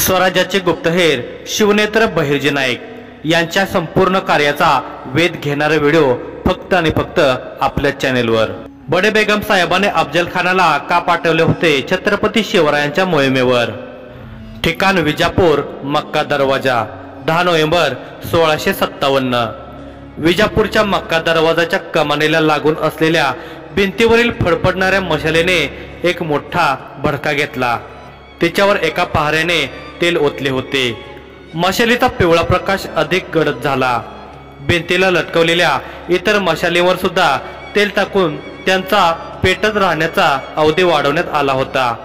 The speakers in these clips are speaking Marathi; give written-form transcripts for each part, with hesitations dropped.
स्वराज्याचे गुप्तहेर शिवनेत्र बहिर्जी नाईक यांच्या संपूर्ण कार्याचा वेध घेणारा व्हिडिओ फक्त आणि फक्त आपल्या चॅनेलवर। बडे बेगम साहेबांनी अफजल खानाला का पाठवले होते छत्रपती शिवरायांच्या मोहिमेवर? ठिकाण विजापूर, मक्का दरवाजा, 10 नोव्हेंबर 1657। विजापूरच्या मक्का दरवाजाच्या कमानीला लागून असलेल्या भिंतीवरील फडफडणाऱ्या मशालेने एक मोठा भडका घेतला। तिच्यावर एका पहाऱ्याने तेल ओतले होते। मशालीचा पिवळा प्रकाश अधिक गडद झाला। भिंतीला लटकवलेल्या इतर मशालीवर सुद्धा तेल टाकून त्यांचा पेटत राहण्याचा अवधी वाढवण्यात आला होता।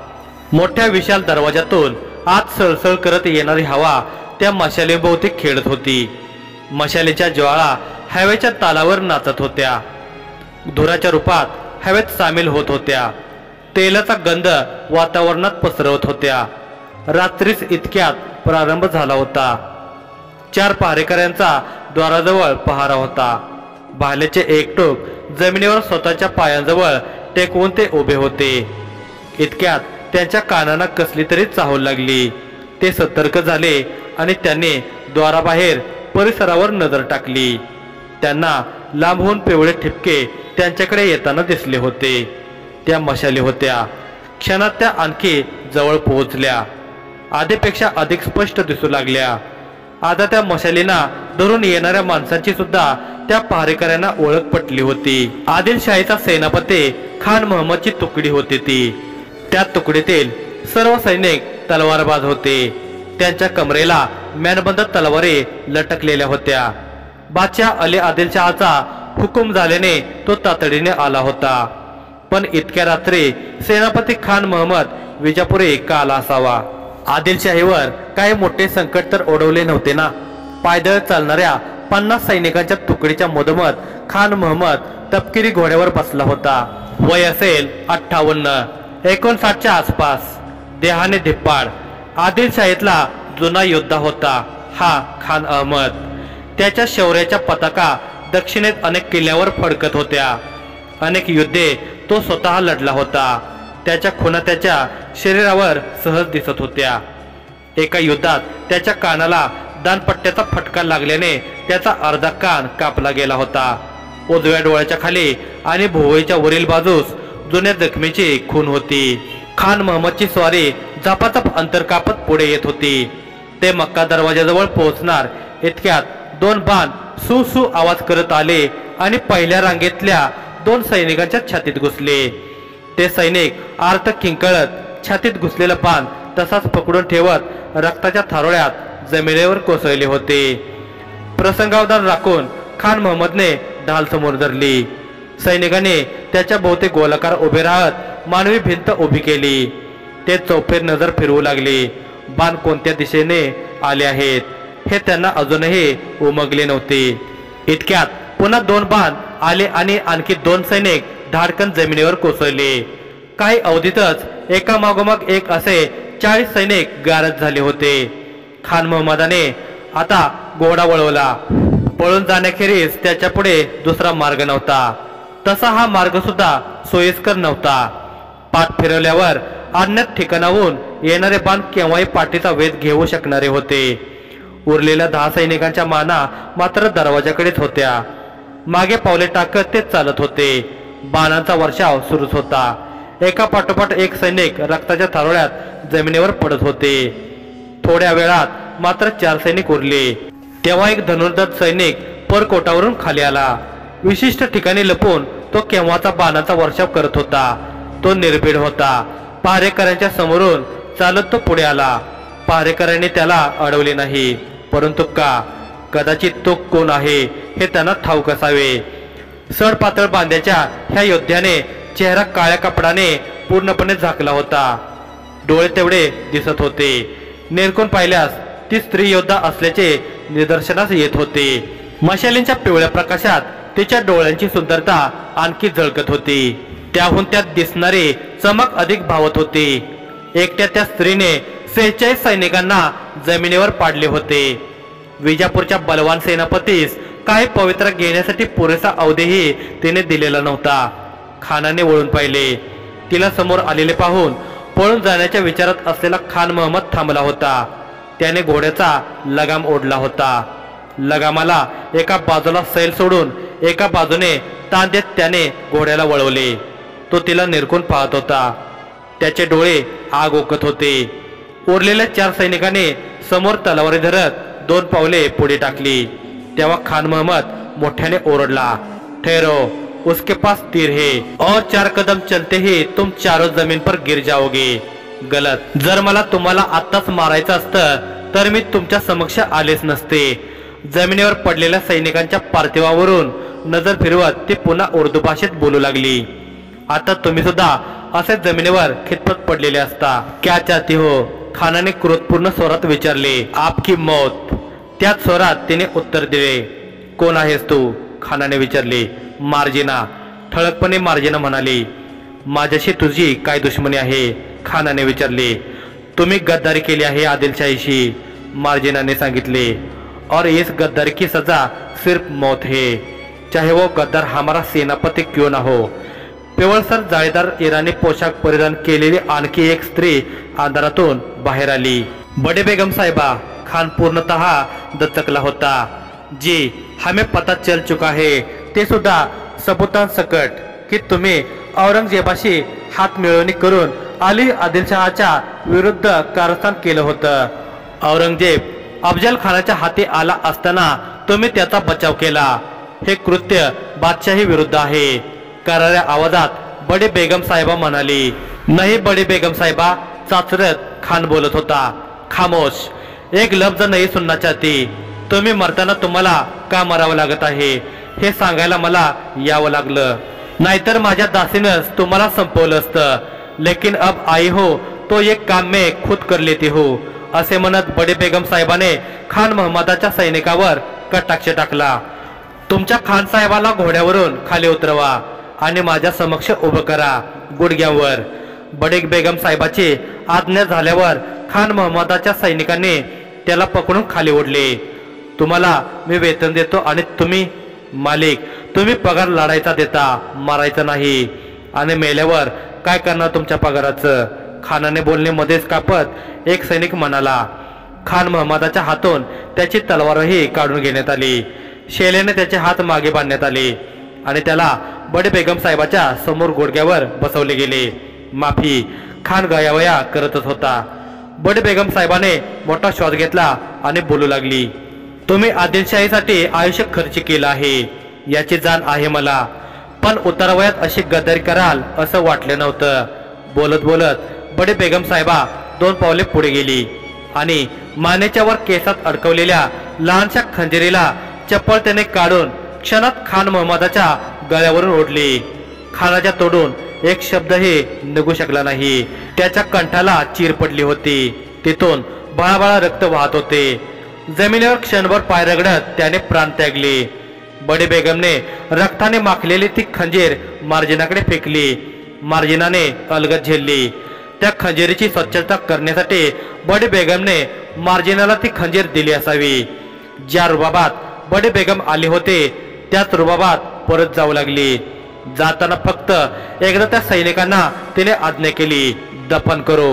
मोठ्या विशाल दरवाजातून आत सळसळ करत येणारी हवा त्या मशालीभोवती खेळत होती। मशालीच्या ज्वाळा हवेच्या तालावर नाचत होत्या, धुराच्या रूपात हवेत सामील होत होत्या, तेलाचा गंध वातावरणात पसरवत होत्या। रात्रीच इतक्यात प्रारंभ झाला होता। 4 पहारेकऱ्यांचा द्वाराजवळ पहारा होता। भाल्याचे एक टोक जमिनीवर स्वतःच्या पायांजवळ टेकवून ते उभे होते। इतक्यात त्यांच्या कानांना कसली तरी चाहूल लागली। ते सतर्क झाले आणि त्यांनी द्वाराबाहेर परिसरावर नजर टाकली। त्यांना लांबून पिवळे ठिपके त्यांच्याकडे येताना दिसले होते। त्या मशाली होत्या। क्षणात त्या आणखी जवळ पोहोचल्या, आधीपेक्षा अधिक स्पष्ट दिसू लागल्या। आता त्या मशालींना धरून येणाऱ्या माणसांची सुद्धा त्या पहारेकऱ्यांना ओळख पटली होती। आदिलशाहीचा सेनापती खान महम्मदची तुकडी होती ती। त्या तुकडीतील सर्व सैनिक तलवारबाज होते। त्यांच्या कमरेला मॅनबंद तलवारी लटकलेल्या होत्या। बादशाह अली आदिलशहाचा हुकूम झाल्याने तो तातडीने आला होता, पण इतक्या रात्री सेनापती खान महम्मद विजापुरी का आला असावा? आदिलशाहीवर काही मोठे संकट तर ओढवले नव्हते ना? पायदळ चालणाऱ्या 50 सैनिकांच्या तुकडीच्या मधोमध खान महम्मद तपकिरी घोड्यावर बसला होता। वय असेल 58, 59च्या आसपास। देहाने धिप्पाड। आदिलशाहीतला जुना योद्धा होता हा खान अहमद। त्याच्या शौर्याच्या पताका दक्षिणेत अनेक किल्ल्यावर फडकत होत्या। अनेक युद्धे तो स्वतः लढला होता। त्याच्या खुणा त्याच्या शरीरावर सहज दिसत होत्या। एका युद्धात त्याच्या कानाला दानपट्ट्याचा फटका लागल्याने त्याचा अर्धा कान कापला गेला होता। उजव्या डोळ्याच्या खाली आणि भोवळीच्या वरील बाजूस जुन्या जखमेची खून होती। खान महम्मदची स्वारी झपाझप अंतर कापत पुढे येत होती। ते मक्का दरवाजाजवळ पोहोचणार इतक्यात 2 बाण सु सु आवाज करत आले आणि पहिल्या रांगेतल्या 2 सैनिकांच्या छातीत घुसले। ते सैनिक आर्त किंकाळत छातीत घुसलेला बाण तसाच पकडून ठेवत रक्ताच्या थारोळ्यात जमिनीवर कोसळले होते। प्रसंगावधान राखून खान महम्मदने ढाल समोर धरली। सैनिकांनी त्याच्या भोवती गोलाकार उभे राहत मानवी भिंत उभी केली। ते चौफेर नजर फिरवू लागले। बाण कोणत्या दिशेने आले आहेत हे त्यांना अजूनही उमगले नव्हते। इतक्यात पुन्हा 2 बाण आले आणि आणखी 2 सैनिक धाडकन जमिनीवर कोसळले। काही अवधीतच एका मागोमाग एक असे 40 सैनिक गारद झाले होते। खान महम्मदाने आता घोडा वळवला। पळून जाण्याखेरीज त्याच्या पुढे दुसरा मार्ग नव्हता। तसा हा मार्ग सुद्धा सोयीस्कर नव्हता। पाठ फिरवल्यावर अज्ञात ठिकाणाहून येणारे बाण केव्हाही पाठीचा वेध घेऊ शकणारे होते। उरलेल्या 10 सैनिकांच्या माना मात्र दरवाजाकडेच होत्या। मागे पावले टाकत ते चालत होते। बाणांचा वर्षाव सुरूच होता। एका पाठोपाठ एक सैनिक रक्ताच्या थारोळ्यात जमिनीवर पडत होते। थोड्या वेळात मात्र 4 सैनिक उरले। तेव्हा एक धनुर्धर सैनिक परकोटावरून खाली आला। विशिष्ट ठिकाणी लपून तो केव्हाचा बाणाचा वर्षाव करत होता। तो निर्भीड होता। पहारेकऱ्यांच्या समोरून चालत तो पुढे आला। पहारेकऱ्यांनी त्याला अडवले नाही, परंतु का? कदाचित तो कोण आहे हे त्यांना ठाऊक असावे। सडपातळ बांध्याच्या ह्या योद्ध्याने चेहरा काळ्या कपडाने पूर्णपणे झाकला होता। डोळे तेवढे दिसत होते। निरखून पाहिल्यास ती स्त्री योद्धा असल्याचे निदर्शनास येत होते। मशालींच्या पिवळ्या प्रकाशात तिच्या डोळ्यांची सुंदरता आणखी झळकत होती। त्याहून त्यात दिसणारी चमक अधिक भावत होती। एकट्या त्या स्त्रीने 46 सैनिकांना जमिनीवर पाडले होते। विजापूरच्या बलवान सेनापतीस काही पवित्र घेण्यासाठी पुरेसा अवधीही तिने दिलेला नव्हता। खानाने वळून पाहिले। तिला समोर आलेले पाहून पळून जाण्याच्या विचारात असलेला खान महम्मद थांबला होता। त्याने घोड्याचा लगाम ओढला होता। लगामाला एका बाजूला सैल सोडून एका बाजूने ताण देत त्याने घोड्याला वळवले। तो तिला निरखून पाहत होता। त्याचे डोळे आग ओकत होते। उरलेल्या 4 सैनिकांनी समोर तलवारी धरत 2 पावले पुढे टाकली। तेव्हा खान महम्मद मोठ्याने ओरडला, ठहरो, उसके पास तीर है और 4 कदम चलते ही तुम चारों जमीन पर गिर जाओगे। गलत। जर मला तुम्हाला आत्ताच मारायचं असतं तर मी तुमच्या समक्ष आलेच नसते। जमिनीवर पडलेल्या सैनिकांच्या पार्थिवावरून नजर फिरवत ती पुन्हा उर्दू भाषेत बोलू लागली, आता तुम्ही सुद्धा असे जमिनीवर खितपत पडलेले असता। क्या चाहती हो? खानाने क्रोधपूर्ण स्वरात विचारले। आपकी मौत। त्याच स्वरात तिने उत्तर दिले। कोण आहेस तू? खानाने विचारले। मार्जिना। ठळकपणे मार्जिना म्हणाली। माझ्याशी तुझी काय दुश्मनी आहे? खानाने विचारले। तुम्ही गद्दारी केली आहे आदिलशाहीशी, मार्जिनाने सांगितले, और इस गद्दारी की सजा सिर्फ मौत है, चाहे वो गद्दार हमारा सेनापती क्यों ना हो। पिवळसर जाळीदार इराणी पोशाख परिधान केलेली आणखी एक स्त्री अंधारातून बाहेर आली। बडे बेगम साहिबा। खान पूर्णतः दचकला होता। जी, हमें पता चल चुका है, ते सुद्धा सबुतांसकट, की तुम्ही औरंगजेबाशी हात मिळवणी करून अली आदिलशहाच्या विरुद्ध कारस्थान केलं होतं। औरंगजेब अफजल खानाच्या हाती आला असताना तुम्ही त्याचा बचाव केला। हे कृत्य बादशाही विरुद्ध आहे, कराऱ्या आवाजात बडे बेगम साहेबा म्हणाली। नाही बडे बेगम साहेबा, चाचरत खान बोलत होता। खामोश, एक लफ्ज नाही सुनना चाहती। तुम्ही मरताना तुम्हाला का मरावं लागत आहे हे सांगायला मला यावं लागलं, नाहीतर माझ्या दासीनंच तुम्हाला संपवलं असतं। लेकिन अब आई हो तो एक काम मैं खुद कर लेती हूँ, असे म्हणत बडे बेगम साहेबाने खान महम्मदाच्या सैनिकावर कटाक्ष टाकला। तुमच्या खान साहेबाला घोड्यावरून खाली उतरवा आणि माझ्या समक्ष उभं करा, गुडघ्यावर। बडे बेगम साहेबाची आज्ञा झाल्यावर खान महम्मदाच्या सैनिकांनी त्याला पकडून खाली ओढले। तुम्हाला मी वेतन देतो आणि तुम्ही? मालिक, तुम्ही पगार लढायचा देता, मारायचा नाही। आणि मेल्यावर काय करणार तुमच्या पगाराचं? खानाने बोलणे मध्येच कापत एक सैनिक म्हणाला। खान महम्मदाच्या हातून त्याची तलवारही काढून घेण्यात आली। शेलेने त्याचे हात मागे बांधण्यात आले आणि त्याला बडे बेगम साहेबाच्या समोर गुडघ्यावर बसवले गेले। माफी, खान गयावया करतच होता। बडे बेगम साहेबाने मोठा श्वास घेतला आणि बोलू लागली, तुम्ही आदिलशाहीसाठी आयुष्य खर्च केलं आहे, याची जाण आहे मला, पण उतारवयात अशी गद्दारी कराल असं वाटलं नव्हतं। बोलत बोलत बडे बेगम साहेबा 2 पावले पुढे गेली आणि मानेच्या वर केसात अडकवलेल्या लहानशा खंजिरीला चपळतेने काढून क्षणात खान महम्मदाच्या गळ्यावरून ओढली। खानाच्या तोडून एक शब्दही निघू शकला नाही। त्याच्या कंठाला चीर पडली होती, तिथून बळाबळा रक्त वाहत होते। जमिनीवर क्षणभर पाय रगडत त्याने प्राण त्यागले। बडे बेगमने रक्ताने माखलेली ती खंजीर मार्जिनाकडे फेकली। मार्जिनाने अलगद झेलली। त्या खंजीरीची स्वच्छता करण्यासाठी बडे बेगमने मार्जिनाला ती खंजीर दिली असावी। ज्या रुबाबात बडे बेगम आले होते त्याच रुबाबात परत जाऊ लागली। जाताना फक्त एकदा त्या सैनिकांना तिने आज्ञा केली, दफन करो।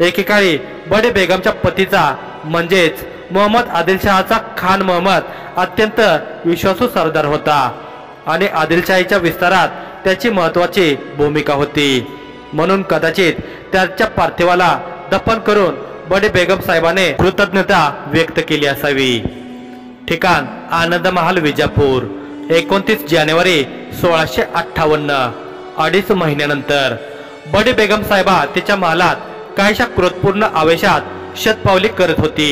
एकेकाळी बडे बेगमच्या पतीचा म्हणजेच मोहम्मद आदिलशहाचा खान महम्मद अत्यंत विश्वासू सरदार होता आणि आदिलशाहीच्या विस्तारात त्याची महत्त्वाची भूमिका होती। म्हणून कदाचित त्याच्या पार्थिवाला दफन करून बडे बेगम साहेबाने कृतज्ञता व्यक्त केली असावी। ठिकाण आनंद महाल विजापूर। 29 जानेवारी 1658। 2.5 महिन्यानंतर बडे बेगम साहेबा तिच्या महालात काहीशा क्रोधपूर्ण आवेशात शतपावली करत होती।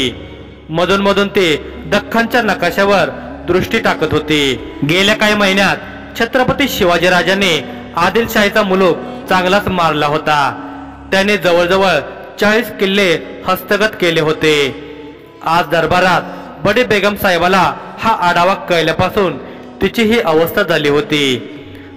मधून मधून ते दख्खनच्या नकाशावर दृष्टी टाकत होती। गेल्या काही महिन्यात छत्रपती शिवाजीराजांनी आदिलशाहीचा मुलूक चांगलाच मारला होता। त्याने जवळजवळ 40 किल्ले हस्तगत केले होते। आज दरबारात बडे बेगम साहेबाला हा आढावा कळल्यापासून तिची ही अवस्था झाली होती।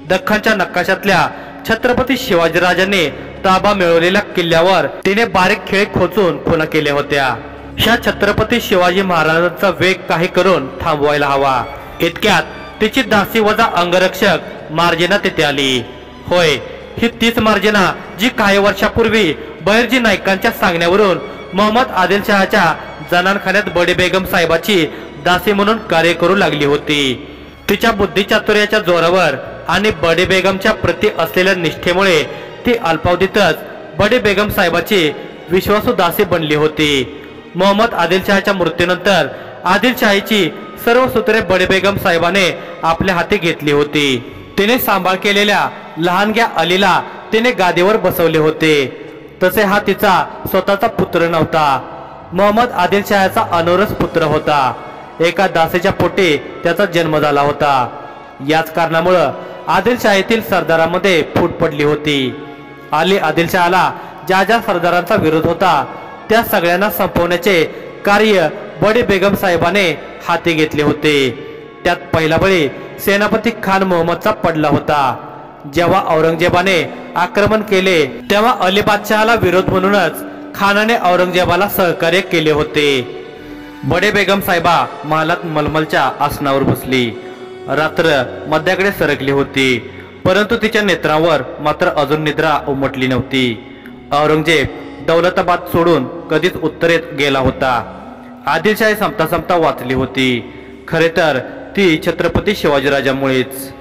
दख्खनच्या नकाशातल्या छत्रपती शिवाजीराजांनी ताबा मिळवलेल्या किल्ल्यावर तिने बारीक खिळे खोचून खुणा केल्या होत्या। ह्या छत्रपती शिवाजी महाराजांचा वेग काही करून थांबवायला हवा। इतक्यात तिची दासी वजा अंगरक्षक मार्जिना तिथे आली। होय, ही तीच मार्जिना जी काही वर्षापूर्वी बहिर्जी नाईकांच्या सांगण्यावरून मोहम्मद आदिलशहाच्या जनानखान्यात बडे बेगम साहेबाची दासी म्हणून कार्य करू लागली होती। तिच्या बुद्धिचातुर्याच्या जोरावर आणि बडे बेगमच्या प्रती असलेल्या निष्ठेमुळे ती अल्पावधीतच बडे बेगम साहेबाची विश्वासू दासी बनली होती। मोहम्मद आदिलशहाच्या मृत्यूनंतर आदिलशाहीची सर्व सूत्रे बडे बेगम साहेबाने आपल्या हाती घेतली होती। तिने सांभाळ केलेल्या लहानग्या अलीला तिने गादीवर बसवले होते। तसे हा तिचा स्वतःचा पुत्र नव्हता, मोहम्मद आदिलशहाचा अनोरस पुत्र होता। एका दासीच्या पोटी त्याचा जन्म झाला होता। याच कारणामुळे आदिलशाहीतील सरदारांमध्ये फूट पडली होती। अली आदिलशहाला ज्या ज्या सरदारांचा विरोध होता त्या सगळ्यांना संपवण्याचे कार्य बडे बेगम साहेबाने हाती घेतले होते। त्यात पहिला बळी सेनापती खान मोहम्मदचा पडला होता। जेव्हा औरंगजेबाने आक्रमण केले तेव्हा अली बादशहाला विरोध म्हणूनच खानाने औरंगजेबाला सहकार्य केले होते। बडे बेगम साहेबा महालात मलमलच्या आसनावर बसली। रात्र मध्याकडे सरकली होती, परंतु तिच्या नेत्रांवर मात्र अजून निद्रा उमटली नव्हती। औरंगजेब दौलताबाद सोडून कधीच उत्तरेत गेला होता। आदिलशाही संपता संपता वाचली होती। खरे तर ती छत्रपती शिवाजीराजांमुळेच,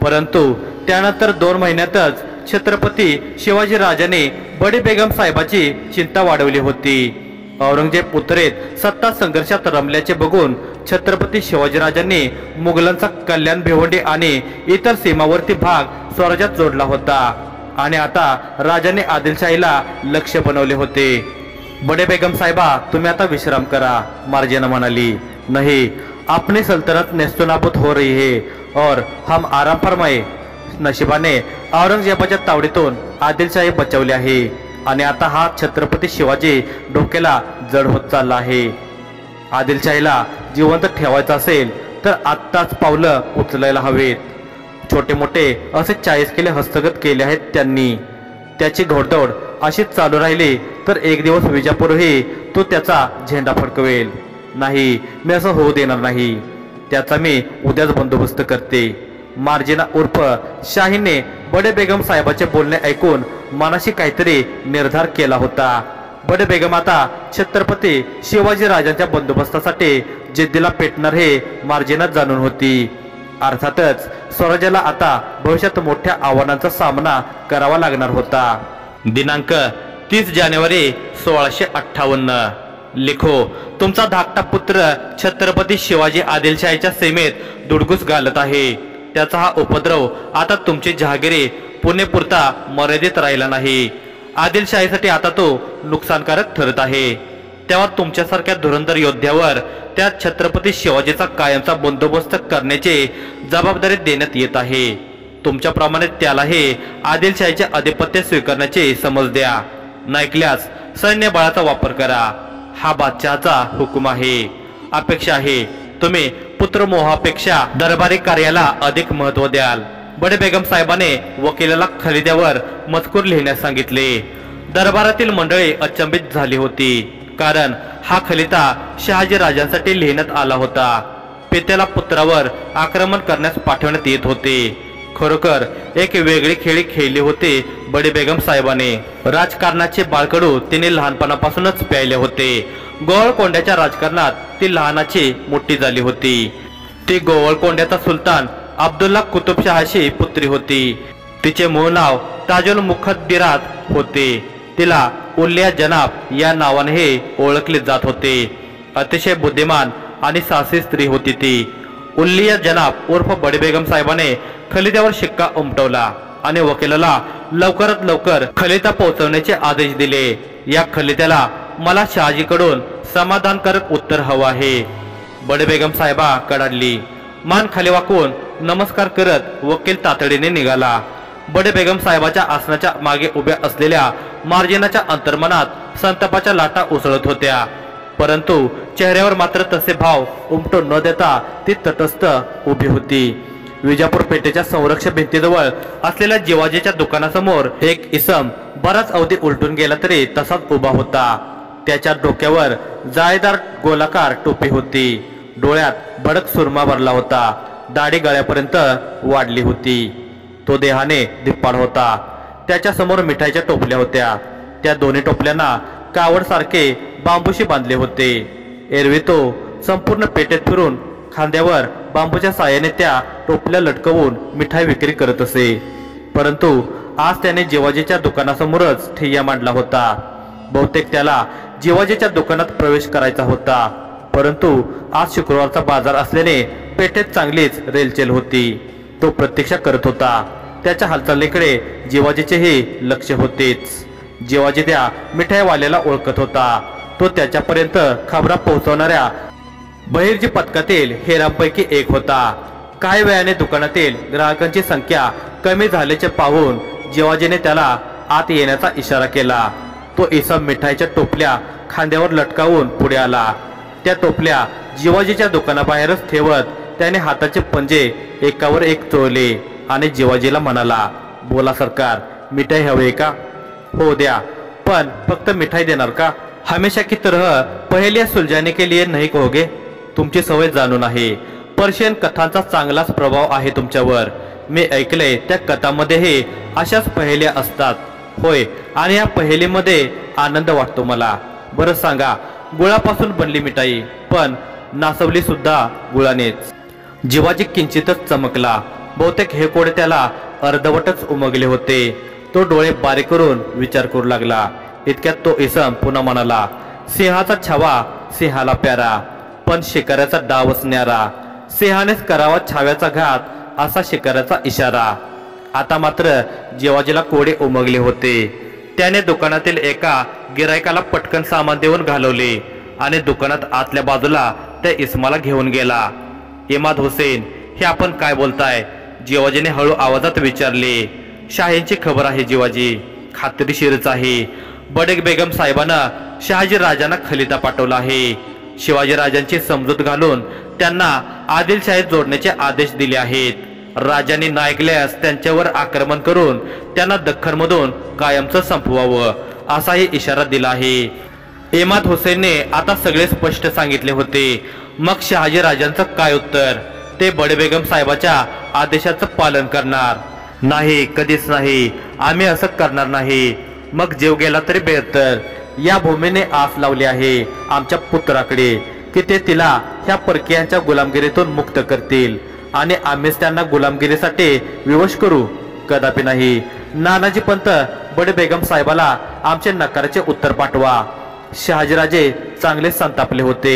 परंतु त्यानंतर 2 महिन्यातच छत्रपती शिवाजीराजाने बडे बेगम साहेबाची चिंता वाढवली होती। औरंगजेब उत्तरेत सत्ता संघर्षात रमल्याचे बघून छत्रपती शिवाजीराजांनी मुघलांचा कल्याण भिवंडी आणि इतर सीमावर्ती भाग स्वराज्यात जोडला होता आणि आता राजाने आदिलशाहीला लक्ष बनवले होते। बडे बेगम साहिबा, तुम्हें आता विश्राम करा, मार्जिना म्हणाली। नहीं, अपनी सल्तनत नेस्तनाबूत हो रही है और हम आराम फरमाए। नशिबाने औरंगजेबाच्या तावडीतून आदिलशाही बचावली आहे आणि आता हा छत्रपती शिवाजी डोक्याला जड होत चालला आहे। आदिलशाहीला जिवंत ठेवायचं असेल तर आत्ताच पावलं उचलायला हवेत। छोटे मोठे असे 40 किल्ले हस्तगत केले आहेत त्यांनी। त्याची घोडदौड अशीच चालू राहिली तर एक दिवस विजापूरही तो त्याचा झेंडा फडकवेल। नाही, मी असं होऊ देणार नाही। त्याचा मी उद्याच बंदोबस्त करते। मार्जिना उर्फ शाहीने बडे बेगम साहेबाचे बोलणे ऐकून मनाशी काहीतरी निर्धार केला होता। बडे बेगम आता छत्रपती शिवाजी राजांच्या बंदोबस्तासाठी जिद्दीला पेटणार हे मार्जिना जाणून होती। अर्थातच स्वराज्याला आता भविष्यात मोठ्या आव्हानांचा सामना करावा लागणार होता। दिनांक 30 जानेवारी 1658। लिखो, तुमचा धाकटा पुत्र छत्रपती शिवाजी आदिलशाहीच्या सीमेत दुडगुस घालत आहे। त्याचा हा उपद्रव आता तुमची जहागिरी पुणेपुरता मर्यादित राहिला नाही। आदिलशाहीसाठी आता तो नुकसानकारक ठरत आहे। तेव्हा तुमच्यासारख्या धुरंधर योद्ध्यावर त्या छत्रपती शिवाजीचा कायमचा बंदोबस्त करण्याची जबाबदारी देण्यात येत आहे। तुमच्याप्रमाणे त्यालाही आदिलशाहीचे आधिपत्य स्वीकारण्याची समज द्या। नैकल्यास सैन्य बळाचा वापर करा। हा बादशहाचा हुकूम आहे। अपेक्षा आहे तुम्ही पुत्रमोहापेक्षा दरबारी कार्याला अधिक महत्त्व द्याल। बडे बेगम साहेबाने वकिलाला खलिद्यावर मजकूर लिहिण्यास सांगितले। दरबारातील मंडळी अचंबित झाली होती, कारण हा खलिता शहाजी राजांसाठी लिहिण्यात आला होता। पित्याला पुत्रावर आक्रमण करण्यास पाठवण्यात येत होते। खरोखर एक वेगळी खेळी खेळली होती बडे बेगम साहेबाने। राजकारणाचे बाळकडू तिने लहानपणापासूनच प्यायले होते। गोवळकोंड्याच्या राजकारणात ती लहानाची मोठी झाली होती। ती गोवळकोंड्याचा सुलतान अब्दुल्ला कुतुबशहाची पुत्री होती। तिचे मूळ नाव ताजुल मुखद्दिरात होते। तिला उल्लिया जनाब या नावाने ओळखले जात होते। अतिशय बुद्धिमान आणि साहसी स्त्री होती ती। उल्लिया जनाब उर्फ बडे बेगम साहेबाने खलित्यावर शिक्का उमटवला आणि वकिलाला लवकरात लवकर खलिता पोहोचवण्याचे आदेश दिले। या खलित्याला मला शहाजीकडून समाधानकारक उत्तर हवं आहे। बडे बेगम साहेबा कडाडली। मान खाली वाकवून नमस्कार करत वकील तातडीने निघाला। बडे बेगम साहेबाच्या आसनाच्या मागे उभ्या असलेल्या मार्जिनाच्या अंतर्मनात संतापाच्या लाटा उसळत होत्या, परंतु चेहऱ्यावर मात्र तसे भाव उमटून न देता ती तटस्थ उभी होती। विजापूर पेठेच्या संरक्षक भिंतीजवळ असलेल्या जिवाजीच्या दुकानासमोर एक इसम बराच अवधी उलटून गेला तरी तसाच उभा होता। त्याच्या डोक्यावर जाळीदार गोलाकार टोपी होती। डोळ्यात भडक सुरमा भरला होता। दाढी गळ्यापर्यंत वाढली होती। तो देहाने धिप्पाड होता। त्याच्या समोर मिठाईच्या टोपल्या होत्या। त्या दोन्ही टोपल्यांना कावड सारखे बांबूशी बांधले होते। एरवी तो संपूर्ण पेठेत फिरून खांद्यावर बांबूच्या साहाय्याने त्या टोपल्या लटकवून मिठाई विक्री करत असे। परंतु आज त्याने जिवाजीच्या दुकानासमोरच ठिय्या मांडला होता। बहुतेक त्याला जिवाजीच्या दुकानात प्रवेश करायचा होता, परंतु आज शुक्रवारचा बाजार असल्याने पेठेत चांगलीच रेलचेल होती। तो प्रतीक्षा करत होता। त्याच्या हालचालीकडे जिवाजीचेही लक्ष होतेच। जिवाजी त्या मिठाईवाल्याला ओळखत होता। तो त्याच्यापर्यंत खबरा पोहोचवणाऱ्या बहिर्जी पथकातील हेरांपैकी एक होता। काही वेळाने दुकानातील ग्राहकांची संख्या कमी झाल्याचे पाहून जिवाजीने त्याला आत येण्याचा इशारा केला। तो इसम मिठाईच्या टोपल्या खांद्यावर लटकावून पुढे आला। त्या टोपल्या जिवाजीच्या दुकानाबाहेरच ठेवत त्याने हाताचे पंजे एकावर एक चोळले आणि जिवाजीला म्हणाला, बोला सरकार, मिठाई हवी का? हो द्या, पण फक्त मिठाई देणार का? हमेशा की तरह पहेलियां सुलझाने के लिए नहीं कहोगे? तुमची सवय जाणून आहे। पर्शियन कथांचा चांगलाच प्रभाव आहे तुमच्यावर। मी ऐकले त्या कथांमध्येही अशाच पहेल्या असतात। होय, आणि या पहेलीमध्ये आनंद वाटतो मला। बरं सांगा, गुळापासून बनली मिठाई, पण नासवली सुद्धा गुळानेच। जिवाजी किंचितच चमकला। बहुतेक हे कोडे त्याला अर्धवटच उमगले होते। तो डोळे बारीक करून विचार करू लागला। इतक्यात तो इसम पुन्हा म्हणाला, सिंहाचा छावा सिंहाला प्यारा, पण शिकाऱ्याचा डावच न्यारा। सिंहानेच करावा छाव्याचा घात, असा शिकाऱ्याचा इशारा। आता मात्र जिवाजीला कोडे उमगले होते। त्याने दुकानातील एका गिरायकाला पटकन सामान देऊन घालवले आणि दुकानात आतल्या बाजूला त्या इसमाला घेऊन गेला। इमाद हुसेन, हे आपण काय बोलताय? जिवाजीने हळू आवाजात विचारले। शाहींची खबर आहे जिवाजी, खात्रीशीरच आहे। बडे बेगम साहेबांना शहाजी राजांना खलिता पाठवला आहे। शिवाजी राजांची समजूत घालून त्यांना आदिलशाहीत जोडण्याचे आदेश दिले आहेत। राजांनी न ऐकल्यास त्यांच्यावर आक्रमण करून त्यांना दख्खनमधून कायमचं संपवावं, असाही इशारा दिला आहे। इमाद हुसेनने आता सगळे स्पष्ट सांगितले होते। मग शहाजी राजांचं काय उत्तर? ते बडे बेगम साहेबाच्या आदेशाचं पालन करणार नाही, कधीच नाही। आम्ही असं करणार नाही। मग जीव गेला तरी बेहतर। या भूमीने आस लावली आहे आमच्या पुत्राकडे की ते तिला ह्या परकीयांच्या गुलामगिरीतून मुक्त करतील आणि आम्हीच त्यांना गुलामगिरीसाठी विवश करू? कदापि नाही। नानाजी पंत, बडे बेगम साहेबाला आमचे नकाराचे उत्तर पाठवा। शहाजीराजे चांगले संतापले होते।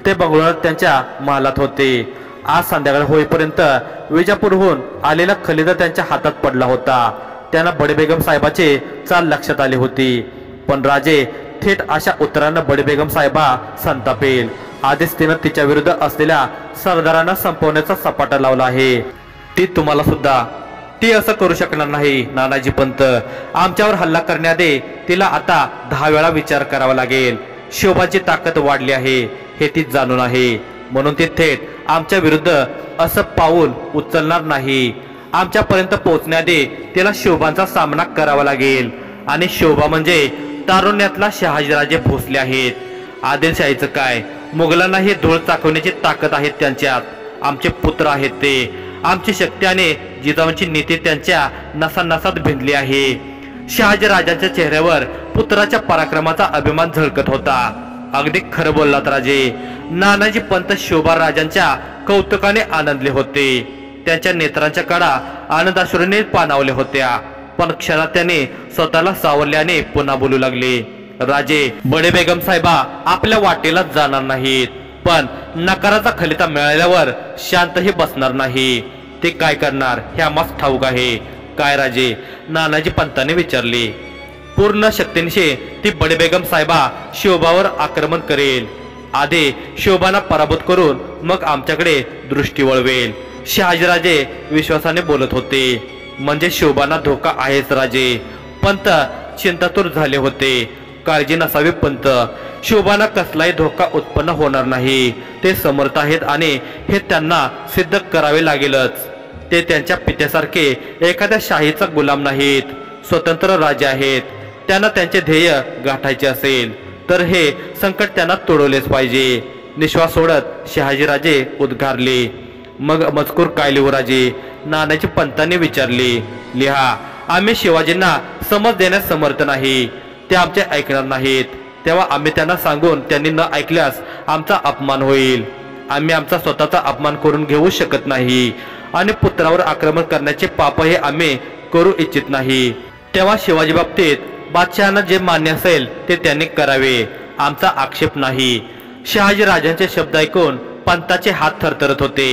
ते बंगळुरात त्यांच्या महालात होते। आज संध्याकाळ होईपर्यंत विजापूरहून आलेला खलिदा त्यांच्या हातात पडला होता। त्यांना बडे बेगम साहेबाचे चाल लक्षात आली होती, पण राजे थेट अशा उत्तरानं बडे बेगम साहेबा संतापेल। आधीच तिनं तिच्या विरुद्ध असलेल्या सरदारांना संपवण्याचा सपाटा लावला आहे। ती तुम्हाला सुद्धा ती असं करू शकणार नाही नानाजी पंत। आमच्यावर हल्ला करण्याआधी तिला आता 10 वेळा विचार करावा लागेल। शोभाची ताकद वाढली आहे हे ती जाणून आहे, म्हणून ती थेट आमच्या विरुद्ध असं पाऊल उचलणार नाही। आमच्यापर्यंत पोहोचण्याआधी तिला शोभांचा सामना करावा लागेल, आणि शोभा म्हणजे तारुण्यातला शहाजीराजे भोसले आहेत। आदिलशाहीचं काय, मुघलांनाही धूळ चाकवण्याची ताकद आहे त्यांच्यात। आमचे पुत्र आहेत ते। आमची शक्ती आणि जिजाऊंची नीती त्यांच्या नसानसात भिनली आहे। शहाजीराजांच्या चेहऱ्यावर पुत्राच्या पराक्रमाचा अभिमान झळकत होता। अगदी खरं बोललात राजे। नानाजी पंत शोभा राजांच्या कौतुकाने आनंदले होते। त्यांच्या नेत्रांच्या कडा आनंदाश्रूने पाणावले होत्या, पण क्षणात त्याने स्वतःला सावरल्याने पुन्हा बोलू लागले, राजे, बडे बेगम साहेबा आपल्या वाटेला जाणार नाहीत, पण नकाराचा खलिता मिळाल्यावर शांतही बसणार नाही। ते काय करणार हे आम्हास ठाऊक आहे। काय राजे? नानाजी पंतांनी विचारले। पूर्ण शक्तीनिशी ती बडे बेगम साहेबा शोभावर आक्रमण करेल। आधी शोभांना पराभूत करून मग आमच्याकडे दृष्टी वळवेल। शहाजीराजे विश्वासाने बोलत होते। म्हणजे शोभांना धोका आहेच राजे। पंत चिंतातूर झाले होते। काळजी नसावी पंत, शोभांना कसलाही धोका उत्पन्न होणार नाही। ते समर्थ आहेत आणि हे त्यांना सिद्ध करावे लागेलच। ते त्यांच्या पित्यासारखे एखाद्या शाहीचा गुलाम नाहीत, स्वतंत्र राजे आहेत। त्यांना त्यांचे ध्येय गाठायचे असेल तर हे संकट त्यांना तोडवलेच पाहिजे। निश्वास सोडत शहाजीराजे उद्गारले। मग मजकूर काय लिहू राजे? नानाजी पंतांनी विचारले। लिहा। आम्ही शिवाजींना समज देण्यास समर्थ नाही। ते आमचे ऐकणार नाहीत, तेव्हा आम्ही त्यांना सांगून त्यांनी न ऐकल्यास आमचा अपमान होईल. आम्ही आमचा स्वतःचा अपमान करून घेऊ शकत नाही आणि पुत्रावर आक्रमण करण्याचे पापही आम्ही करू इच्छित नाही. तेव्हा शिवाजी बाबतीत बादशहांना जे मान्य असेल ते त्यांनी करावे, आमचा आक्षेप नाही. शहाजी राजांचे शब्द ऐकून पंताचे हात थरथरत होते.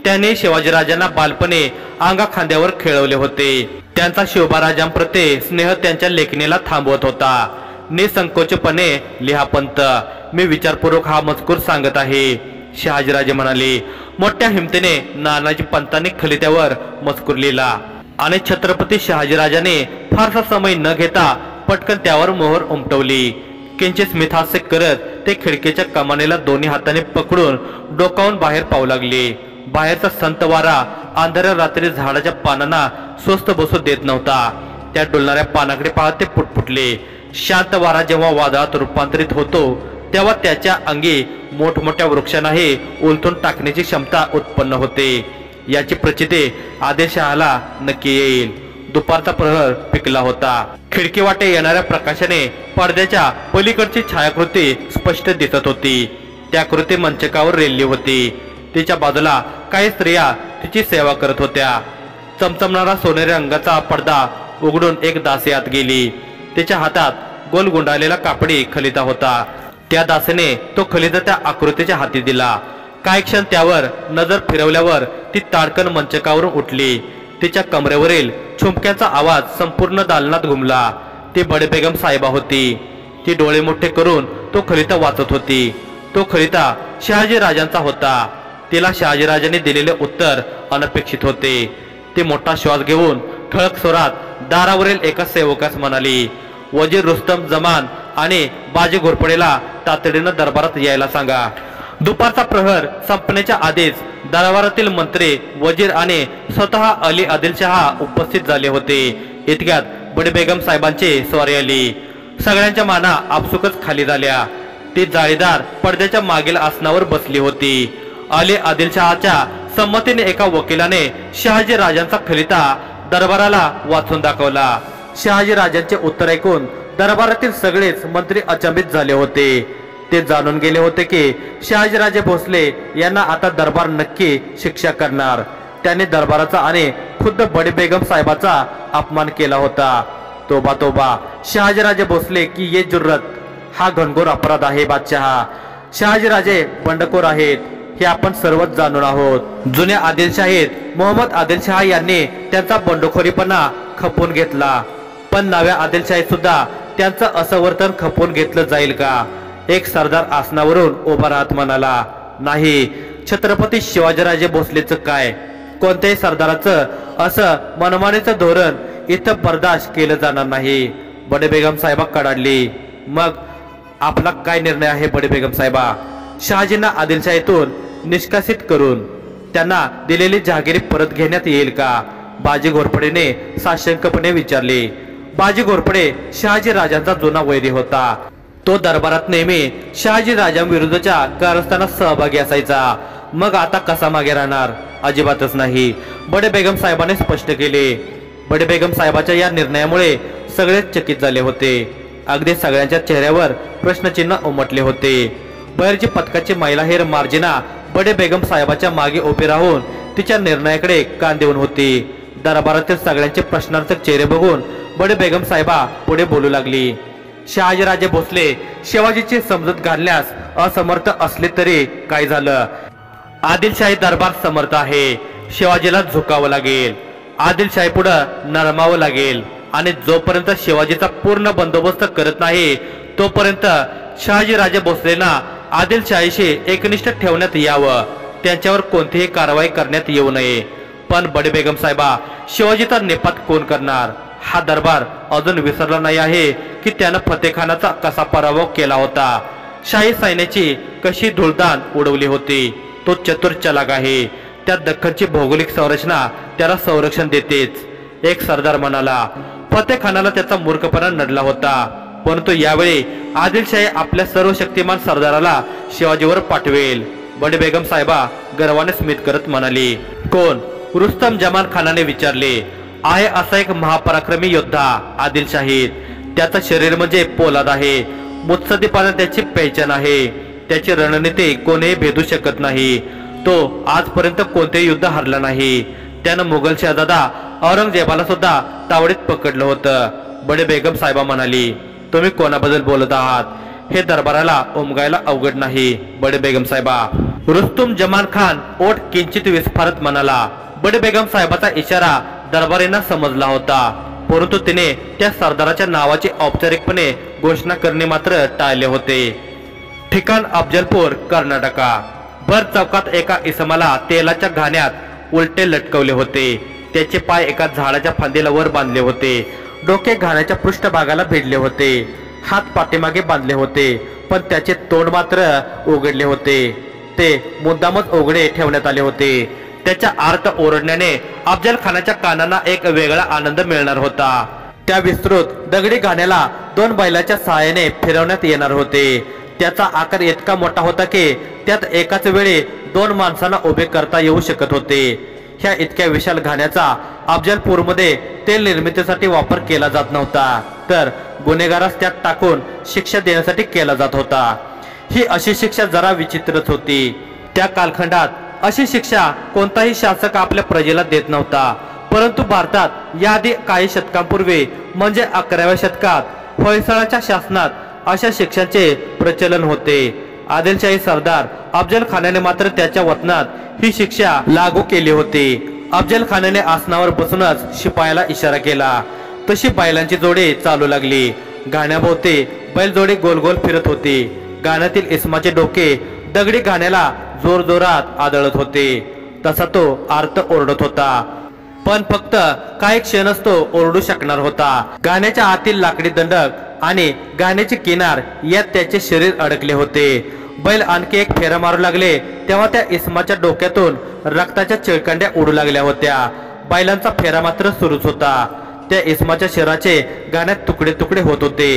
त्याने शिवाजीराजांना बालपणे अंगा खांद्यावर खेळवले होते. त्यांचा शिवबाराजांप्रती स्नेह त्यांच्या लेखणीला थांबवत होता. निसंकोचपणे लिहा पंत, मी विचारपूर्वक हा मजकूर सांगत आहे, शहाजीराजे म्हणाले. मोठ्या हिमतीने नानाजी पंतांनी खलित्यावर मजकूर लिहिला आणि छत्रपती शहाजीराजाने फारसा समय न घेता पटकन त्यावर मोहर उमटवली. किंचित स्मितहास्य करत ते खिडकीच्या कमानीला दोन्ही हाताने पकडून डोकावून बाहेर पाहू लागले. बाहेरचा संत वारा अंधाऱ्या रात्री झाडाच्या पानांना स्वस्त बसू देत नव्हता. त्या डोलणाऱ्या पानाकडे पाहत ते पुटपुटले. शांत वारा जेव्हा वादळात रूपांतरित होतो तेव्हा त्याच्या अंगी मोठमोठ्या वृक्षांनाही उलटून टाकण्याची क्षमता उत्पन्न होते. याची प्रचिती आदिलशहाला नक्की येईल. दुपारचा प्रहर पिकला होता. खिडकी वाटे येणाऱ्या प्रकाशाने पडद्याच्या पलीकडची छायाकृती स्पष्ट दिसत होती. त्या कृती मंचकावर रेलली होती. तिच्या बाजूला काही स्त्रिया तिची सेवा करत होत्या. चमचमणारा सोनेरी रंगाचा पडदा उघडून एक दासी आत गेली. तिच्या हातात गोल गुंडाळलेला कापडी खलिता होता. त्या दासीने तो खलिता त्या आकृतीच्या हाती दिला. काही क्षण त्यावर नजर फिरवल्यावर ती ताडकन मंचकावरून उठली. तिच्या कमरेवरील छुमक्याचा आवाज संपूर्ण दालनात घुमला. ती बडे बेगम साहेबा होती. ती डोळे मोठे करून तो खलिता वाचत होती. तो खलिता शहाजी राजांचा होता. तिला शहाजीराजांनी दिलेले उत्तर अनपेक्षित होते. ती मोठा श्वास घेऊन ठळक स्वरात दारावरील एका सेवकास म्हणाली, वजीर रुस्तम जमान आणि बाजी घोरपडेला तातडीनं दरबारात यायला सांगा. दुपारचा प्रहर संपण्याच्या आधीच दरबारातील मंत्री, वजीर आणि स्वतः अली आदिलशहा उपस्थित झाले होते. इतक्यात बडे बेगम साहेबांची स्वारी आली. सगळ्यांच्या माना आपसुकच खाली झाल्या. ती जाळीदार पडद्याच्या मागील आसनावर बसली होती. अली आदिलशहाच्या संमतीने एका वकिलाने शहाजी राजांचा खलिता दरबाराला वाचून दाखवला. शहाजी राजांचे उत्तर ऐकून दरबारातील सगळेच मंत्री अचंबित झाले होते. ते जाणून गेले होते की शहाजीराजे भोसले यांना आता दरबार नक्की शिक्षा करणार. त्यांनी दरबाराचा आणि खुद्द बडे बेगम साहेबाचा अपमान केला होता. तोबा तोबा, शहाजीराजे भोसले की ये जुर्रत, हा घनघोर अपराध आहे बादशहा. शहाजीराजे बंडखोर आहेत हे आपण सर्वच जाणून आहोत. जुन्या आदिलशाहीत मोहम्मद आदिलशहा यांनी त्यांचा बंडखोरीपणा खपवून घेतला, पण नव्या आदिलशाहीत सुद्धा त्यांचं असं वर्तन खपवून घेतलं जाईल का? एक सरदार आसनावरून उभा राहत म्हणाला, नाही, छत्रपती शिवाजीराजे भोसलेचं काय? कोणत्याही सरदाराचं असं मनमानीचं धोरण इथं बर्दाश्त केलं जाणार नाही. बडे बेगम साहेबा कडाडली. मग आपला काय निर्णय आहे बडे बेगम साहेबा? शहाजींना आदिलशाहीतून निष्कासित करून त्यांना दिलेली जहागिरी परत घेण्यात येईल का? बाजी घोरपडेने साशंकपणे विचारले. बाजी घोरपडे शहाजी राजांचा जुना वैरी होता. तो दरबारात नेहमी शहाजी राजांविरुद्धच्या कारस्थानात सहभागी असायचा. मग आता कसा मागे राहणार? अजिबातच नाही, बडे बेगम साहेबांनी स्पष्ट केले. बडे बेगम साहेबाच्या या निर्णयामुळे सगळेच चकित झाले होते. अगदी सगळ्यांच्या चेहऱ्यावर प्रश्नचिन्ह उमटले होते. बहिर्जी पथकाची महिलाहेर मार्जिना बडे बेगम साहेबाच्या मागे उभी राहून तिच्या निर्णयाकडे कान देऊन होती. दरबारातील सगळ्यांचे प्रश्नार्थक चेहरे बघून बडे बेगम साहेबा पुढे बोलू लागली. शहाजीराजे भोसले शिवाजीची समजूत घालण्यास असमर्थ असले तरी काय झालं? आदिलशाही दरबार समर्थ आहे. शिवाजीला झुकावं लागेल. आदिलशाही पुढे नरमावं लागेल आणि जोपर्यंत शिवाजीचा पूर्ण बंदोबस्त करत नाही तोपर्यंत शहाजीराजे भोसलेंना आदिलशाहीशी एकनिष्ठ ठेवण्यात यावं. त्यांच्यावर कोणतीही कारवाई करण्यात येऊ नये. पण बडे बेगम साहेबा, शिवाजीचा निपात कोण करणार? हा दरबार अजून विसरला नाही आहे की त्यानं फतेखानाचा कसा पराभव केला होता, शाही सैन्याची कशी धुळदाण उडवली होती. तो चतुर चलाक आहे. त्या दख्खनची भौगोलिक संरचना त्याला संरक्षण देतेच. एक सरदार म्हणाला. फतेखानाला त्याचा मूर्खपणा नडला होता, परंतु यावेळी आदिलशाही आपल्या सर्व शक्तिमान सरदाराला शिवाजीवर पाठवेल. बडे बेगम साहेबा गर्वाने स्मित करत म्हणाली. कोण? रुस्तम जमान खानाने विचारले. आहे असा एक महापराक्रमी योद्धा आदिलशाहीत. त्याचं शरीर म्हणजे पोलाद आहे. मुत्सद्दीपणा त्याची पहिचान आहे. त्याची रणनीती कोणीही भेदू शकत नाही। तो आजपर्यंत कोणतेही युद्ध हरला नाही। त्यानं मुघल शहजादा औरंगजेबाला सुद्धा तावडीत पकडलं होतं। बडे बेगम साहेबा म्हणाली, तुम्ही कोणाबद्दल बोलत आहात? हे दरबाराला उमगायला अवघड नाही बडे बेगम साहेबा। रुस्तुम जमान खान ओठ किंचित विस्फारत म्हणाला। बडे बेगम साहेबाचा इशारा दरबारींना समजला होता, परंतु तिने त्या सरदाराच्या नावाची औपचारिकपणे घोषणा करणे मात्र टाळले होते। ठिकाण अफजलपूर, कर्नाटका। भर चौकात एका इसमाला तेलाच्या घाण्यात उलटे लटकवले होते। त्याचे पाय एका झाडाच्या फांदीला वर बांधले होते, डोके घाण्याच्या पृष्ठभागाला भिडले होते, हात पाठीमागे बांधले होते, पण त्याचे तोंड मात्र उघडले होते। ते मुद्दामच उघडे ठेवण्यात आले होते। त्याच्या आर्त ओरडण्याने अफजल खानाच्या कानांना एक वेगळा आनंद मिळणार होता। त्या विस्तृत दगडी घाण्याला 2 बैलाच्या सहाय्याने फिरवण्यात येणार होते। त्याचा आकार इतका मोठा होता की त्यात एकाच वेळी 2 माणसांना उभे करता येऊ शकत होते। ह्या इतक्या विशाल घाण्याचा अफजलपूरमध्ये तेल निर्मितीसाठी वापर केला जात नव्हता, तर गुन्हेगारास त्यात टाकून शिक्षा देण्यासाठी केला जात होता। ही अशी शिक्षा जरा विचित्रच होती। त्या कालखंडात अशी शिक्षा कोणताही शासक आपल्या प्रजेला देत नव्हता, परंतु भारतात याआधी काही शतकांपूर्वी म्हणजे 11व्या शतकात होयसळाच्या शासनात अशा शिक्षांचे प्रचलन होते। आदिलशाही सरदार अफजल खानाने मात्र त्याच्या वतनात ही शिक्षा लागू केली होती। अफजल खानाने आसनावर बसूनच शिपायाला इशारा केला, तशी बैलांची जोडी चालू लागली। घाण्याभोवती बैलजोडी गोल गोल फिरत होती। गाण्यातील इस्माचे डोके दगडी घाण्याला जोरजोरात आदळत होते, तसा तो आर्त ओरडत होता, पण फक्त काही क्षणच तो ओरडू शकणार होता। गाण्याच्या आतील लाकडी दंडक आणि गाण्याची किनार यात त्याचे शरीर अडकले होते। बैल आणखी एक फेरा मारू लागले तेव्हा त्या इस्माच्या डोक्यातून रक्ताच्या चिळकांड्या उडू लागल्या होत्या। बैलांचा फेरा मात्र सुरूच होता। त्या इस्माच्या शरीराचे गाण्यात तुकडे तुकडे होत होते।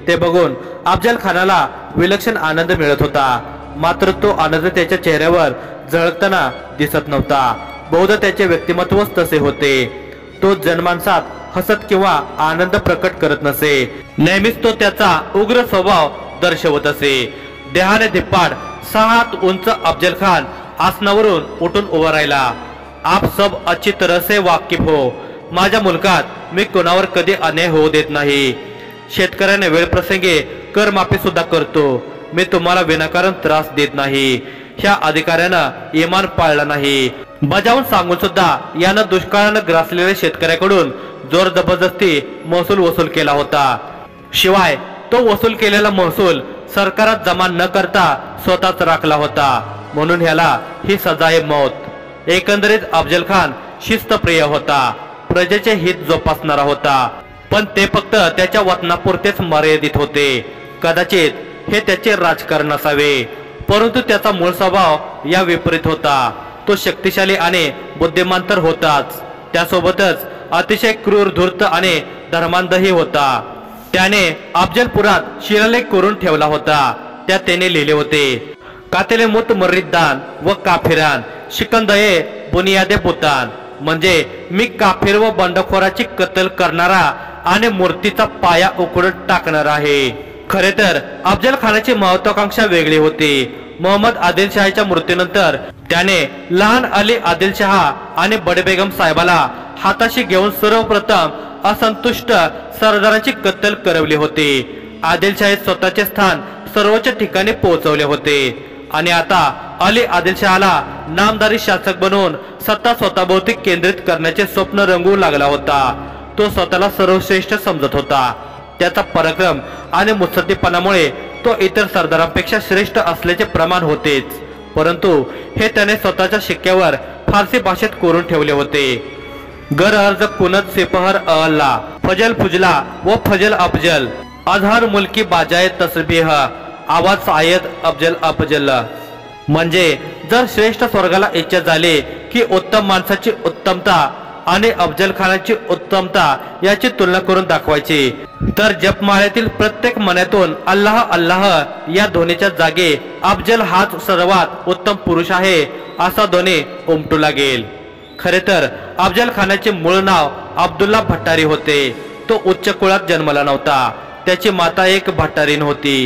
ते बघून अफजल खानाला विलक्षण आनंद मिळत होता, मात्र तो आनंद त्याच्या चेहऱ्यावर झळकताना दिसत नव्हता। बहुधा त्याचे व्यक्तिमत्वच तसे होते। तो जनमानसात हसत किंवा आनंद प्रकट करत नसे, नेहमीच तो त्याचा उग्र स्वभाव दर्शवत असे। देहाने धिप्पाड 6 हात उंच अफजल खान आसनावरून उठून उभा राहिला। आप सब अच्छी तरह से वाकिफ हो, माझ्या मुलकात मी कोणावर कधी अन्याय होऊ देत नाही। शेतकऱ्याने वेळ प्रसंगी कर माफी सुद्धा करतो। मी तुम्हाला विनाकारण त्रास देत नाही। ह्या अधिकाऱ्यानं इमान पाळला नाही। बजावून सांगून सुद्धा यानं दुष्काळानं ग्रासलेल्या शेतकऱ्याकडून जोर जबरदस्ती महसूल वसूल केला होता। शिवाय तो वसूल केलेला महसूल सरकारात जमा न करता स्वतःच राखला होता, म्हणून ह्याला ही सजाए मौत। एकंदरीत अफजल खान शिस्तप्रिय होता, प्रजेचे हित जोपासणारा होता, पण ते फक्त त्याच्या वतनापुरतेच मर्यादित होते। कदाचित हे त्याचे राजकारण असावे, परंतु त्याचा मूळ स्वभाव या विपरीत होता। तो शक्तिशाली आणि बुद्धिमान तर होताच, त्यासोबतच अतिशय क्रूर, धूर्त आणि धर्मांधही होता। त्याने अफजलपुरात शिलालेख करून ठेवला होता। त्यात त्याने लिहिले होते, कातिले मुत मर्रिदान व काफिरान शिकंदये बुनियादे बुतान, म्हणजे मी काफिर व बंडखोराची कत्तल करणारा आणि मूर्तीचा पाया उखडून टाकणार आहे। खरे तर अफजल खानाची महत्वाकांक्षा वेगळी होती। मोहम्मद आदिलशाहीच्या मृत्यूनंतर त्याने लहान अली आदिलशहा आणि बडे बेगम साहेबाला हाताशी घेऊन सर्वप्रथम असंतुष्ट सरदारांची कत्तल करवली होती। आदिलशाहीत स्वतःचे स्थान सर्वोच्च ठिकाणी पोहोचवले होते आणि आता अली आदिलशहाला नामदारी शासक बनवून सत्ता स्वतःभोवती केंद्रित करण्याचे स्वप्न रंगवू लागला होता। तो स्वतःला सर्वश्रेष्ठ समजत होता। त्याचा पराक्रम आणि मुत्सद्दीपणामुळे तो इतर सरदारांपेक्षा श्रेष्ठ असल्याचे प्रमाण होतेच, परंतु हे त्याने स्वतःच्या शिक्क्यावर फारसी भाषेत कोरून ठेवले होते। गर अर्ज कुनत सिपहर अल्ला फजल फुजला व फजल अफजल अजहर मुल्की बाजाय तस्बीह आवाज सायद अफजल अफजल, म्हणजे जर श्रेष्ठ स्वर्गाला इच्छा झाली की उत्तम माणसाची उत्तमता आणि अफजल खानाची उत्तमता याची तुलना करून दाखवायची, तर जपमाळ्यातील प्रत्येक मनातून अल्लाह अल्लाह या ध्वनीच्या जागी अफजल हाच सर्वात उत्तम पुरुष आहे असा ध्वनी उमटू लागेल। खरे तर अफजल खानाचे मूळ नाव अब्दुल्ला भट्टारी होते। तो उच्च कुळात जन्मला नव्हता। त्याची माता एक भट्टारीण होती।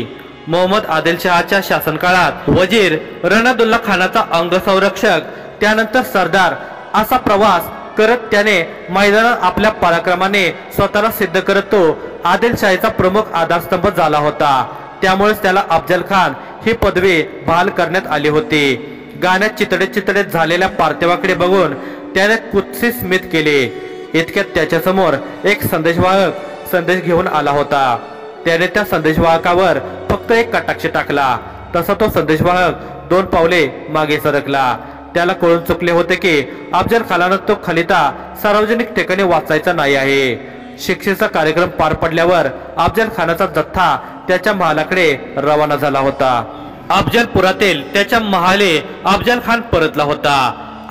मोहम्मद आदिलशहाच्या शासनकाळात वजीर रणदुल्ला खानाचा अंगसंरक्षक, त्यानंतर सरदार असा प्रवास करत त्याने मैदानात आपल्या पराक्रमाने स्वतःला सिद्ध करत तो आदिलशाहीचा प्रमुख आधारस्तंभ झाला होता। त्यामुळेच त्याला अफजल खान ही पदवी बहाल करण्यात आली होती। गाण्यात चितडे झालेल्या पार्थिवाकडे बघून त्याने कुत्सित स्मित केले। इतक्यात त्याच्यासमोर एक संदेशवाहक संदेश घेऊन आला होता। त्याने त्या संदेशवाहकावर फक्त एक कटाक्ष टाकला, तसा तो संदेशवाहक 2 पावले मागे सरकला। त्याला कळून चुकले होते की अफजल खानानं तो खलिता सार्वजनिक ठिकाणी वाचायचा नाही आहे। शिक्षेचा कार्यक्रम पार पडल्यावर अफजल खानाचा जथ्था त्याच्या महालाकडे रवाना झाला होता। अफजलपुरातील त्याच्या महाले अफजल खान परतला होता।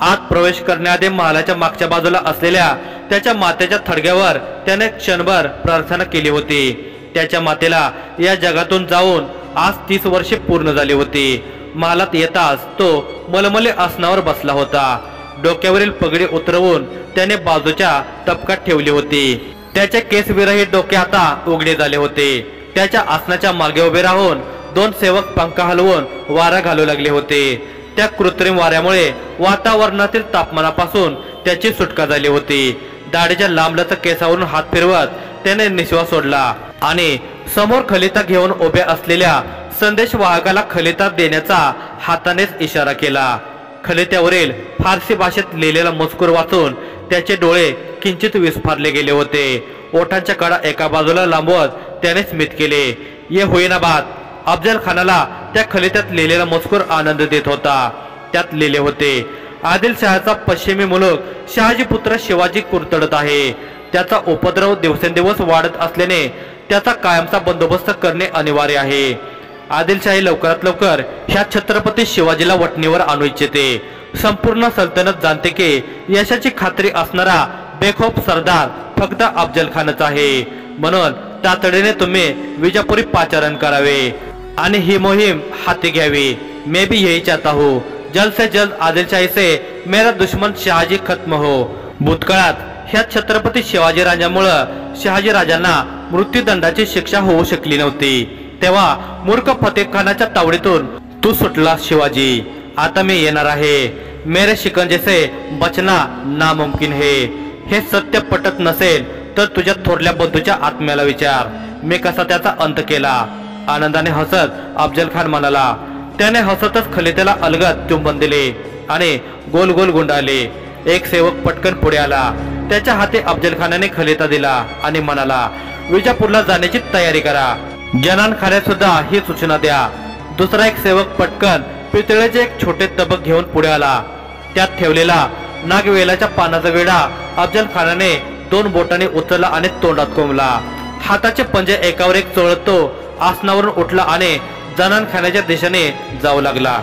आत प्रवेश करण्याआधी महालाच्या मागच्या बाजूला असलेल्या त्याच्या मातेच्या थडग्यावर त्याने क्षणभर प्रार्थना केली होती। त्याच्या मातेला या जगातून जाऊन आज 30 वर्षे पूर्ण झाली होती। महालात येताच तो मलमले आसनावर बसला होता। डोक्यावरील पगडी उतरवून त्याने बाजूच्या टपकात ठेवली होती। त्याचे केस विरहित डोके आता उघडे झाले होते। त्याच्या आसनाच्या मागे उभे राहून 2 सेवक पंखा हलवून वारा घालू लागले होते। त्या कृत्रिम वाऱ्यामुळे वातावरणातील तापमानापासून त्याची सुटका झाली होती। दाढीच्या लांबलचक केसावरून हात फिरवत त्याने निश्वास सोडला आणि समोर खलिता घेऊन उभ्या असलेल्या संदेशवाहकाला खलिता देण्याचा हातानेच इशारा केला। खलित्यावरील फारसी भाषेत लिहिलेला मजकूर वाचून त्याचे डोळे किंचित विस्फारले गेले होते। ओठांच्या कडा एका बाजूला लांबवत त्याने स्मित केले। ये होईना बात। अफजल खानाला त्या खलित्यात लिहिलेला मजकूर आनंद देत होता। त्यात लिहिले होते, आदिलशहाचा पश्चिमी मुलूक शहाजी पुत्र शिवाजी कुरतडत आहे। त्याचा उपद्रव दिवसेंदिवस वाढत असल्याने त्याचा कायमचा बंदोबस्त करणे अनिवार्य आहे। आदिलशाही लवकरात लवकर ह्या छत्रपती शिवाजीला वटणीवर आणू इच्छिते। संपूर्ण सल्तनत जाणते की यशाची खात्री असणारा बेखोफ सरदार फक्त अफजल खानच आहे। म्हणून तातडीने तुम्ही विजापुरी पाचारण करावे आणि ही मोहीम हाती घ्यावी। मैं भी यही चाहता हूँ, जल्द से जल्द आदिलशाही से मेरा दुश्मन शहाजी खत्म हो। भूतकाळात ह्या छत्रपती शिवाजी राजांमुळे शहाजी राजांना मृत्यूदंडाची शिक्षा होऊ शकली नव्हती। तेव्हा मूर्ख फतेह खानाच्या तावडीतून तू सुटला शिवाजी। आता मी येणार आहे। मेरे शिकंजे से बचना नामुमकिन है। हे सत्य पटत नसेल तर तुझ्या थोरल्या बंधूच्या आत्म्याला विचार, मी कसा त्याचा अंत केला। आनंदाने हसत अफजल खान म्हणाला। त्याने हसतच खलित्याला अलगद चुंबन दिले आणि गोल गोल गुंडाळले। एक सेवक पटकन पुढे आला। त्याच्या हाती अफजल खानाने खलिता दिला आणि म्हणाला, विजापूरला जाण्याची तयारी करा। जनान खाण्यात सुद्धा ही सूचना द्या। दुसरा एक सेवक पटकन पितळेचे एक छोटे तबक घेऊन पुढे आला। त्यात ठेवलेला नागवेलाच्या पानाचा विडा अफजल खानाने 2 बोटांनी उचलला आणि तोंडात कोंबला। हाताचे पंजे एकावर एक चोळत तो आसनावरून उठला आणि जनान खाण्याच्या दिशेने जाऊ लागला।